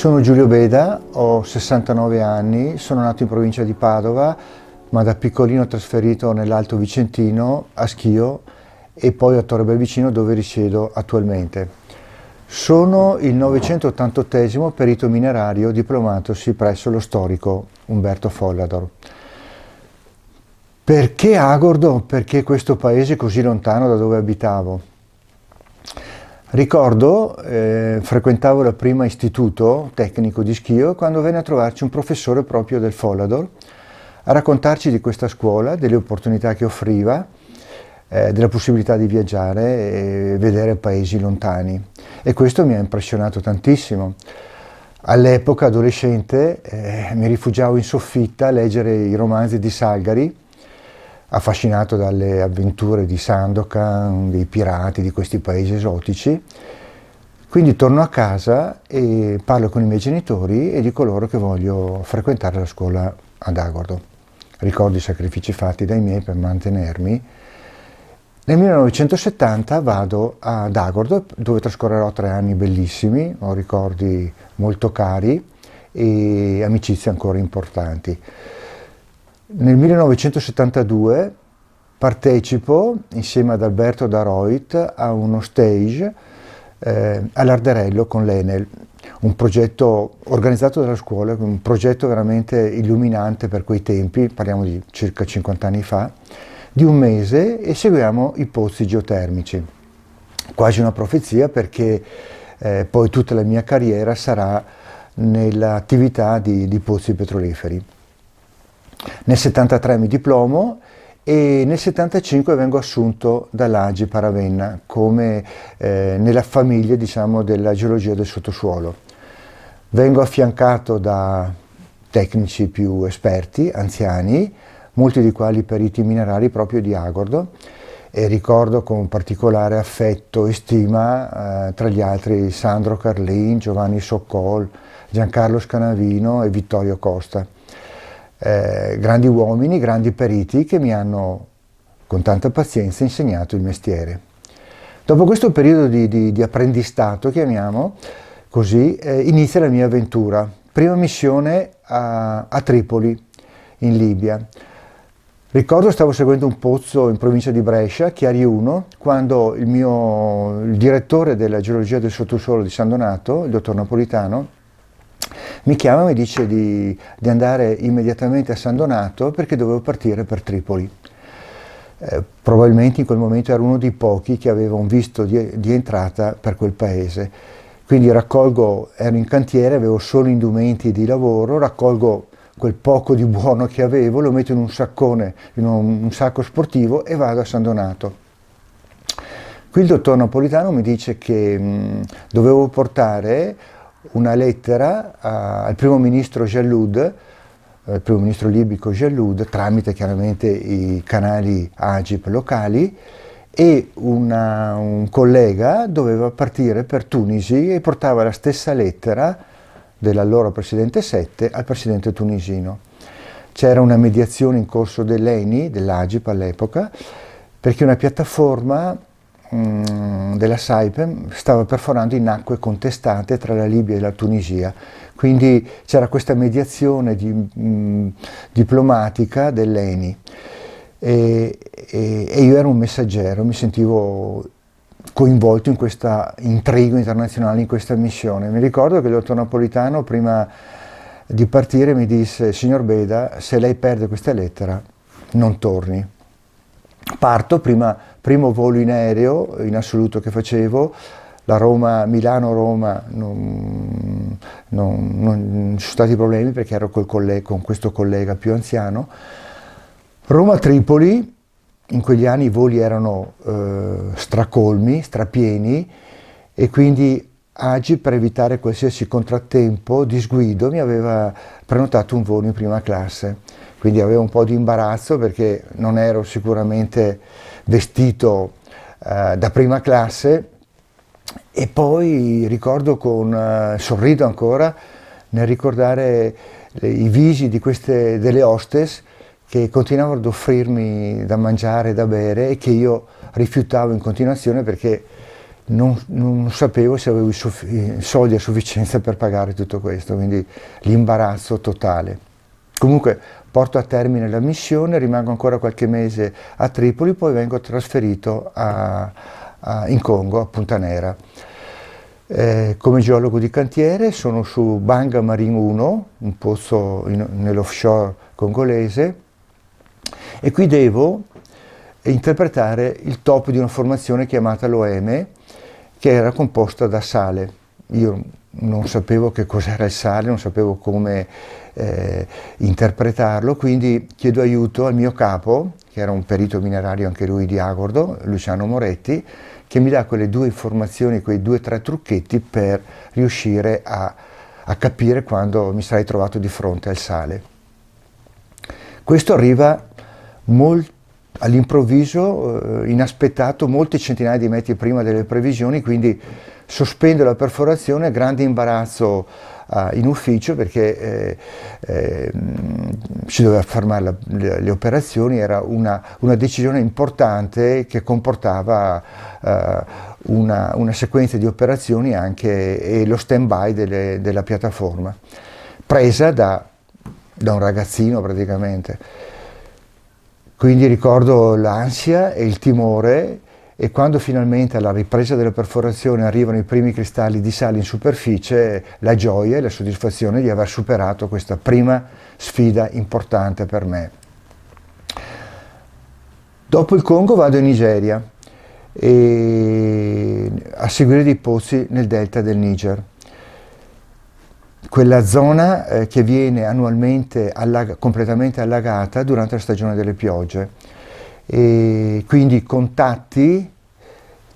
Sono Giulio Beda, ho 69 anni, sono nato in provincia di Padova, ma da piccolino trasferito nell'Alto Vicentino a Schio e poi a Torre Belvicino dove risiedo attualmente. Sono il 988esimo perito minerario diplomatosi presso lo storico Umberto Follador. Perché Agordo? Perché questo paese così lontano da dove abitavo? Ricordo, frequentavo la prima istituto tecnico di Schio quando venne a trovarci un professore proprio del Follador a raccontarci di questa scuola, delle opportunità che offriva, della possibilità di viaggiare e vedere paesi lontani. E questo mi ha impressionato tantissimo. All'epoca, adolescente, mi rifugiavo in soffitta a leggere i romanzi di Salgari, affascinato dalle avventure di Sandokan, dei pirati, di questi paesi esotici. Quindi torno a casa e parlo con i miei genitori e dico loro che voglio frequentare la scuola ad Agordo. Ricordo i sacrifici fatti dai miei per mantenermi. Nel 1970 vado ad Agordo, dove trascorrerò 3 anni bellissimi, ho ricordi molto cari e amicizie ancora importanti. Nel 1972 partecipo insieme ad Alberto Daroit a uno stage all'Arderello con l'Enel, un progetto organizzato dalla scuola, un progetto veramente illuminante per quei tempi, parliamo di circa 50 anni fa, di un mese, e seguiamo i pozzi geotermici. Quasi una profezia, perché poi tutta la mia carriera sarà nell'attività di pozzi petroliferi. Nel 73 mi diplomo e nel 75 vengo assunto dall'Agip a Ravenna come nella famiglia, diciamo, della geologia del sottosuolo. Vengo affiancato da tecnici più esperti, anziani, molti di quali periti minerari proprio di Agordo, e ricordo con particolare affetto e stima tra gli altri Sandro Carlin, Giovanni Soccol, Giancarlo Scanavino e Vittorio Costa. Grandi uomini, grandi periti che mi hanno con tanta pazienza insegnato il mestiere. Dopo questo periodo di apprendistato, chiamiamo così, inizia la mia avventura. Prima missione a Tripoli, in Libia. Ricordo stavo seguendo un pozzo in provincia di Brescia, Chiari 1, quando il direttore della geologia del sottosuolo di San Donato, il dottor Napolitano, mi chiama e mi dice di andare immediatamente a San Donato perché dovevo partire per Tripoli. Probabilmente in quel momento ero uno dei pochi che aveva un visto di entrata per quel paese. Quindi ero in cantiere, avevo solo indumenti di lavoro, raccolgo quel poco di buono che avevo, lo metto in un saccone, in un sacco sportivo, e vado a San Donato. Qui il dottor Napolitano mi dice che dovevo portare una lettera al primo ministro Jalloud, il primo ministro libico Jalloud, tramite chiaramente i canali Agip locali, e un collega doveva partire per Tunisi e portava la stessa lettera dell'allora presidente Sette al presidente tunisino. C'era una mediazione in corso dell'ENI, dell'Agip all'epoca, perché una piattaforma della Saipem stava perforando in acque contestate tra la Libia e la Tunisia, quindi c'era questa mediazione diplomatica dell'ENI e io ero un messaggero, mi sentivo coinvolto in questa intrigo internazionale, in questa missione. Mi ricordo che il dottor Napolitano prima di partire mi disse: signor Beda, se lei perde questa lettera non torni. Parto, primo volo in aereo in assoluto che facevo, la Milano-Roma, non ci sono stati problemi perché ero con questo collega più anziano. Roma-Tripoli, in quegli anni i voli erano stracolmi, strapieni, e quindi Agip, per evitare qualsiasi contrattempo, disguido, mi aveva prenotato un volo in prima classe. Quindi avevo un po' di imbarazzo perché non ero sicuramente vestito da prima classe, e poi ricordo sorrido ancora nel ricordare i visi delle hostess che continuavano ad offrirmi da mangiare e da bere e che io rifiutavo in continuazione perché non sapevo se avevo i soldi a sufficienza per pagare tutto questo, quindi l'imbarazzo totale. Comunque porto a termine la missione, rimango ancora qualche mese a Tripoli, poi vengo trasferito in Congo, a Punta Nera. Come geologo di cantiere sono su Banga Marine 1, un pozzo nell'offshore congolese, e qui devo interpretare il top di una formazione chiamata l'OM, che era composta da sale. Io non sapevo che cos'era il sale, non sapevo come interpretarlo, quindi chiedo aiuto al mio capo, che era un perito minerario anche lui di Agordo, Luciano Moretti, che mi dà quelle 2 informazioni, quei 2 o 3 trucchetti per riuscire a capire quando mi sarei trovato di fronte al sale. Questo arriva all'improvviso, inaspettato, molti centinaia di metri prima delle previsioni, quindi sospendo la perforazione, grande imbarazzo in ufficio perché si doveva fermare le operazioni, era una decisione importante che comportava una sequenza di operazioni anche e lo stand-by della piattaforma, presa da un ragazzino praticamente. Quindi ricordo l'ansia e il timore, e quando finalmente alla ripresa della perforazione arrivano i primi cristalli di sale in superficie, la gioia e la soddisfazione di aver superato questa prima sfida importante per me. Dopo il Congo vado in Nigeria a seguire dei pozzi nel delta del Niger. Quella zona che viene annualmente completamente allagata durante la stagione delle piogge, e quindi contatti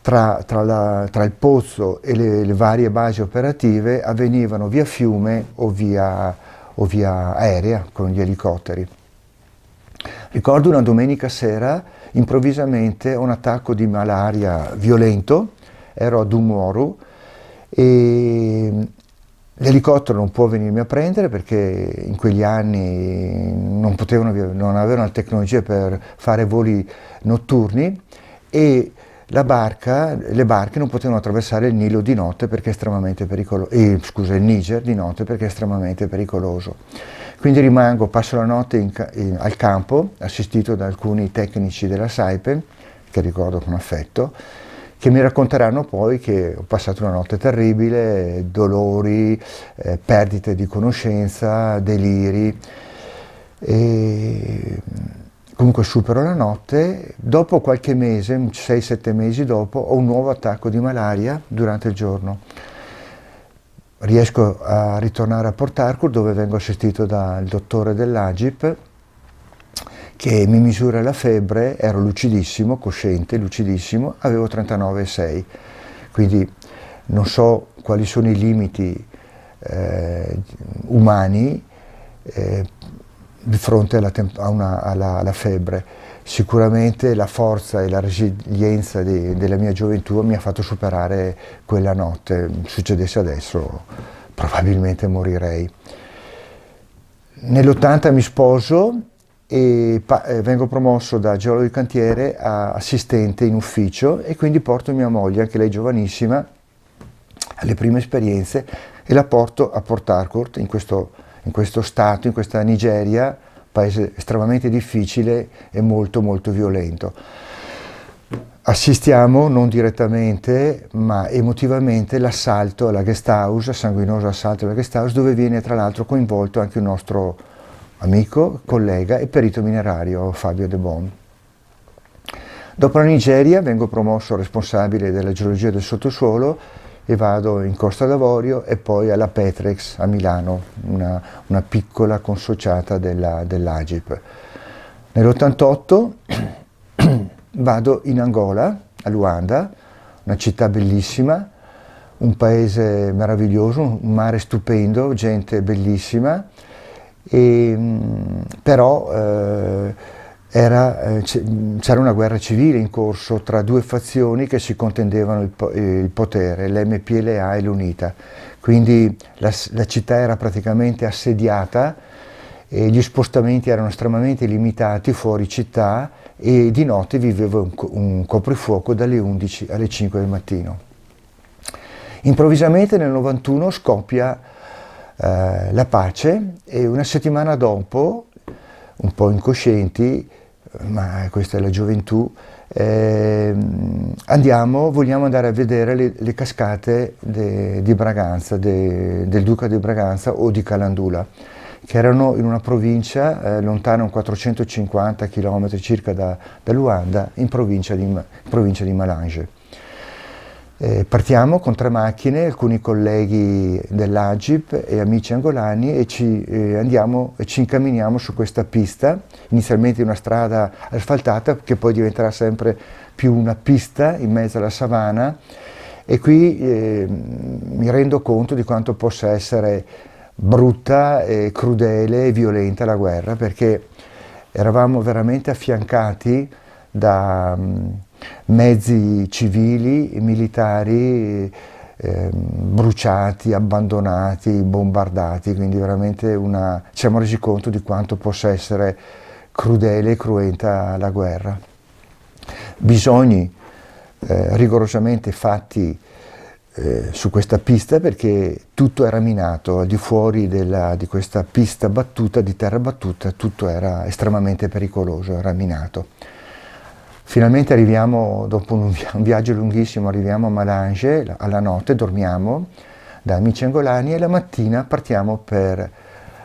tra il pozzo e le varie basi operative avvenivano via fiume o via aerea con gli elicotteri. Ricordo una domenica sera, improvvisamente un attacco di malaria violento, ero ad Umuoru e l'elicottero non può venirmi a prendere perché in quegli anni non avevano la tecnologia per fare voli notturni, e le barche non potevano attraversare il Nilo di notte perché è estremamente pericoloso, il Niger di notte perché è estremamente pericoloso. Quindi passo la notte al campo, assistito da alcuni tecnici della Saipem, che ricordo con affetto, che mi racconteranno poi che ho passato una notte terribile, dolori, perdite di conoscenza, deliri. Comunque supero la notte, dopo qualche mese, 6-7 mesi dopo, ho un nuovo attacco di malaria durante il giorno. Riesco a ritornare a Port Harcourt, dove vengo assistito dal dottore dell'Agip, che mi misura la febbre, ero lucidissimo, cosciente, lucidissimo, avevo 39,6, quindi non so quali sono i limiti umani di fronte alla febbre. Sicuramente la forza e la resilienza della mia gioventù mi ha fatto superare quella notte. Succedesse adesso probabilmente morirei. Nell'80 mi sposo e vengo promosso da geologo di cantiere a assistente in ufficio, e quindi porto mia moglie, anche lei giovanissima, alle prime esperienze, e la porto a Port Harcourt, in questo stato, in questa Nigeria, paese estremamente difficile e molto molto violento. Assistiamo non direttamente ma emotivamente l'assalto alla guest house, sanguinoso assalto alla guest house, dove viene tra l'altro coinvolto anche un nostro amico, collega e perito minerario, Fabio De Bon. Dopo la Nigeria vengo promosso responsabile della geologia del sottosuolo e vado in Costa d'Avorio e poi alla Petrex a Milano, una piccola consociata dell'Agip. Nell'88 vado in Angola, a Luanda, una città bellissima, un paese meraviglioso, un mare stupendo, gente bellissima, però c'era una guerra civile in corso tra 2 fazioni che si contendevano il potere, l'MPLA e l'UNITA. Quindi la città era praticamente assediata e gli spostamenti erano estremamente limitati fuori città, e di notte viveva un coprifuoco dalle 11 alle 5 del mattino. Improvvisamente nel 91 scoppia la pace e una settimana dopo, un po' incoscienti, ma questa è la gioventù, vogliamo andare a vedere le cascate di Braganza, del Duca di Braganza o di Calandula, che erano in una provincia lontana un 450 km circa da Luanda, in provincia di Malange. Partiamo con 3 macchine, alcuni colleghi dell'Agip e amici angolani e ci incamminiamo su questa pista, inizialmente una strada asfaltata che poi diventerà sempre più una pista in mezzo alla savana, e qui mi rendo conto di quanto possa essere brutta, crudele e violenta la guerra, perché eravamo veramente affiancati da mezzi civili, militari, bruciati, abbandonati, bombardati, quindi veramente ci siamo resi conto di quanto possa essere crudele e cruenta la guerra. Bisogni rigorosamente fatti su questa pista, perché tutto era minato, al di fuori di questa pista battuta, di terra battuta, tutto era estremamente pericoloso, era minato. Finalmente arriviamo, dopo un viaggio lunghissimo, arriviamo a Malange, alla notte dormiamo da amici angolani e la mattina partiamo per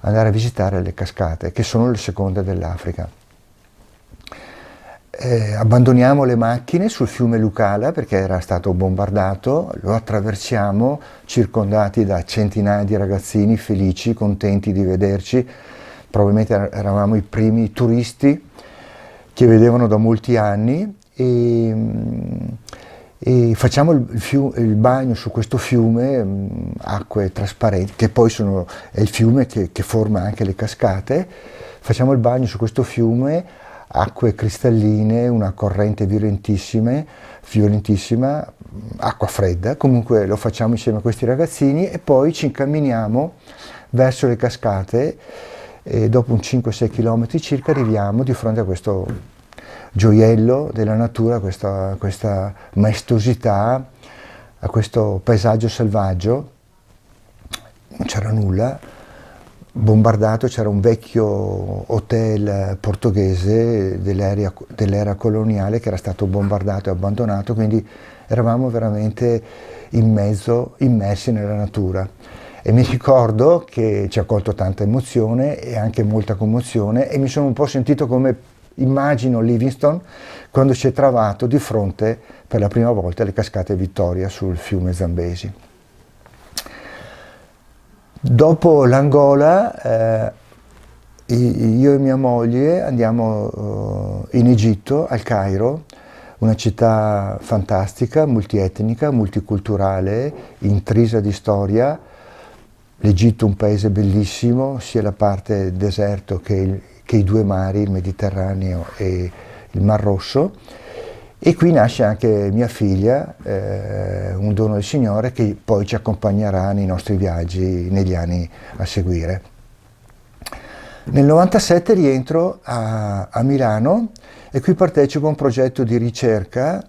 andare a visitare le cascate, che sono le seconde dell'Africa. Abbandoniamo le macchine sul fiume Lucala perché era stato bombardato, lo attraversiamo circondati da centinaia di ragazzini felici, contenti di vederci, probabilmente eravamo i primi turisti che vedevano da molti anni, e facciamo il bagno su questo fiume, acque trasparenti, che poi è il fiume che forma anche le cascate. Facciamo il bagno su questo fiume, acque cristalline, una corrente violentissima, acqua fredda, comunque lo facciamo insieme a questi ragazzini e poi ci incamminiamo verso le cascate. E dopo un 5-6 km circa arriviamo di fronte a questo gioiello della natura, questa maestosità, a questo paesaggio selvaggio. Non c'era nulla, bombardato, c'era un vecchio hotel portoghese dell'era coloniale che era stato bombardato e abbandonato, quindi eravamo veramente immersi nella natura. E mi ricordo che ci ha colto tanta emozione e anche molta commozione, e mi sono un po' sentito come immagino Livingstone quando si è trovato di fronte per la prima volta alle cascate Vittoria sul fiume Zambesi. Dopo l'Angola, io e mia moglie andiamo in Egitto, al Cairo, una città fantastica, multietnica, multiculturale, intrisa di storia. L'Egitto è un paese bellissimo, sia la parte deserto che i 2 mari, il Mediterraneo e il Mar Rosso. E qui nasce anche mia figlia, un dono del Signore, che poi ci accompagnerà nei nostri viaggi negli anni a seguire. Nel 97 rientro a Milano e qui partecipo a un progetto di ricerca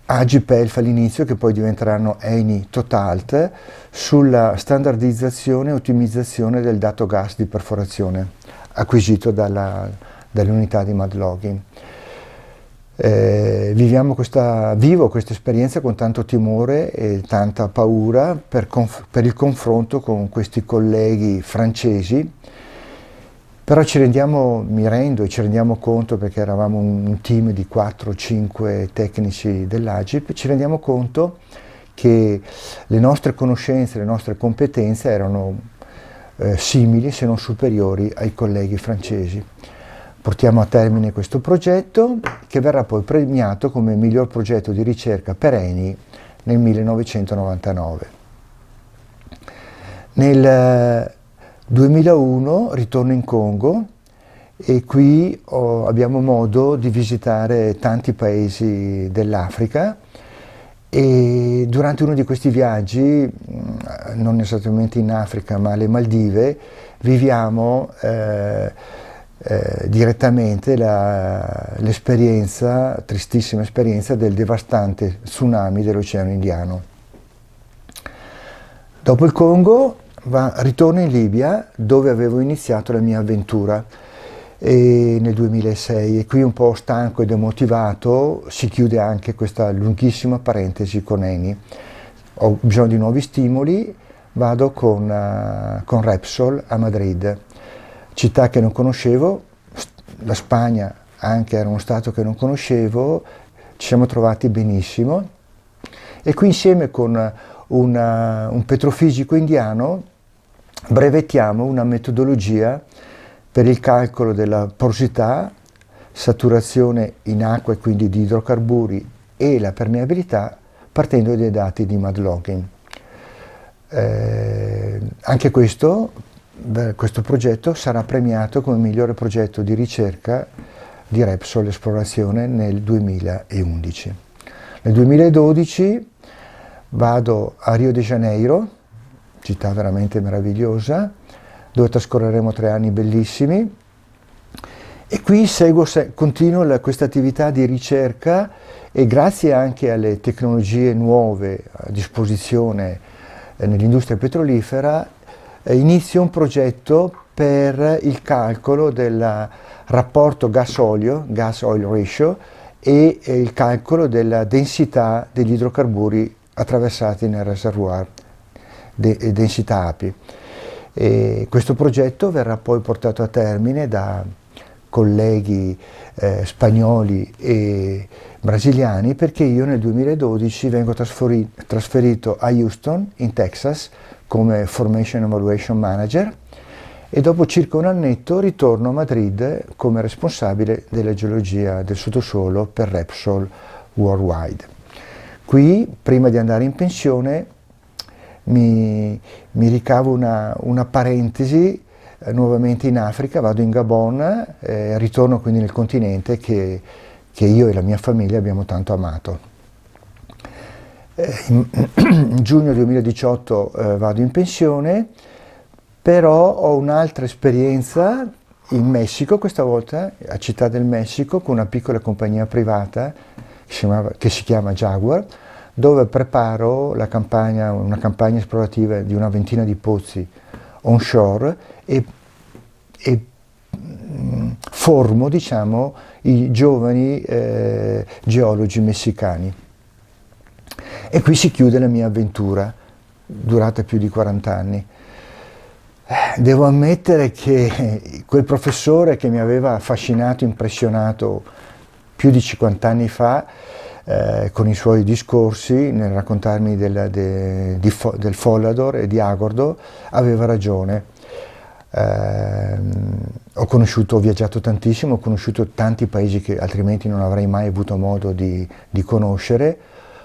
Agipelf all'inizio, che poi diventeranno Eni Totalt, sulla standardizzazione e ottimizzazione del dato gas di perforazione acquisito dalle unità di mud logging. Vivo questa esperienza con tanto timore e tanta paura per il confronto con questi colleghi francesi, però ci rendiamo conto, perché eravamo un team di 4-5 tecnici dell'Agip, ci rendiamo conto che le nostre conoscenze, le nostre competenze erano simili se non superiori ai colleghi francesi. Portiamo a termine questo progetto, che verrà poi premiato come miglior progetto di ricerca per Eni nel 1999. Nel 2001 ritorno in Congo e qui abbiamo modo di visitare tanti paesi dell'Africa, e durante uno di questi viaggi, non esattamente in Africa ma alle Maldive, viviamo direttamente tristissima esperienza del devastante tsunami dell'Oceano Indiano. Dopo il Congo ritorno in Libia, dove avevo iniziato la mia avventura nel 2006, e qui un po' stanco e demotivato si chiude anche questa lunghissima parentesi con Eni. Ho bisogno di nuovi stimoli, vado con Repsol a Madrid, città che non conoscevo, la Spagna anche era uno stato che non conoscevo, ci siamo trovati benissimo, e qui insieme con un petrofisico indiano brevettiamo una metodologia per il calcolo della porosità, saturazione in acqua e quindi di idrocarburi, e la permeabilità partendo dai dati di mud logging. Anche questo progetto sarà premiato come migliore progetto di ricerca di Repsol Esplorazione nel 2011. Nel 2012 vado a Rio de Janeiro, città veramente meravigliosa, dove trascorreremo 3 anni bellissimi, e qui continuo questa attività di ricerca, e grazie anche alle tecnologie nuove a disposizione nell'industria petrolifera inizio un progetto per il calcolo del rapporto gas-oil ratio, e il calcolo della densità degli idrocarburi attraversati nel reservoir, densità API. E questo progetto verrà poi portato a termine da colleghi spagnoli e brasiliani, perché io nel 2012 vengo trasferito a Houston, in Texas, come Formation Evaluation Manager, e dopo circa un annetto ritorno a Madrid come responsabile della geologia del sottosuolo per Repsol Worldwide. Qui, prima di andare in pensione, mi ricavo una parentesi, nuovamente in Africa, vado in Gabon, ritorno quindi nel continente che io e la mia famiglia abbiamo tanto amato. In giugno 2018 vado in pensione, però ho un'altra esperienza in Messico, questa volta a Città del Messico, con una piccola compagnia privata che si chiama Jaguar, dove preparo una campagna esplorativa di una ventina di pozzi onshore e formo, diciamo, i giovani geologi messicani. E qui si chiude la mia avventura, durata più di 40 anni. Devo ammettere che quel professore che mi aveva affascinato, impressionato più di 50 anni fa, con i suoi discorsi nel raccontarmi del Follador e di Agordo, aveva ragione. Ho viaggiato tantissimo, ho conosciuto tanti paesi che altrimenti non avrei mai avuto modo di conoscere,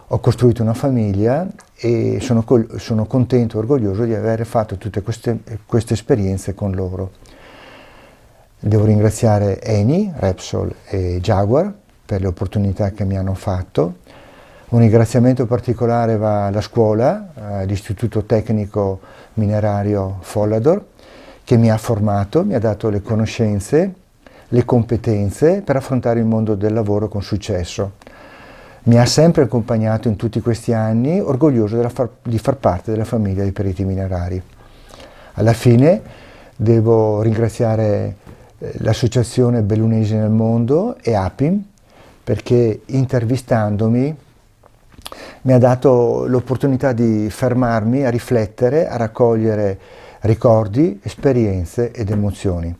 ho costruito una famiglia e sono contento e orgoglioso di aver fatto tutte queste esperienze con loro. Devo ringraziare Eni, Repsol e Jaguar per le opportunità che mi hanno fatto. Un ringraziamento particolare va alla scuola, all'Istituto Tecnico Minerario Follador, che mi ha formato, mi ha dato le conoscenze, le competenze per affrontare il mondo del lavoro con successo. Mi ha sempre accompagnato in tutti questi anni, orgoglioso di far parte della famiglia dei periti minerari. Alla fine devo ringraziare l'Associazione Bellunesi nel Mondo e APIM, perché intervistandomi mi ha dato l'opportunità di fermarmi a riflettere, a raccogliere ricordi, esperienze ed emozioni.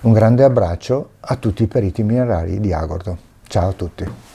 Un grande abbraccio a tutti i periti minerari di Agordo. Ciao a tutti.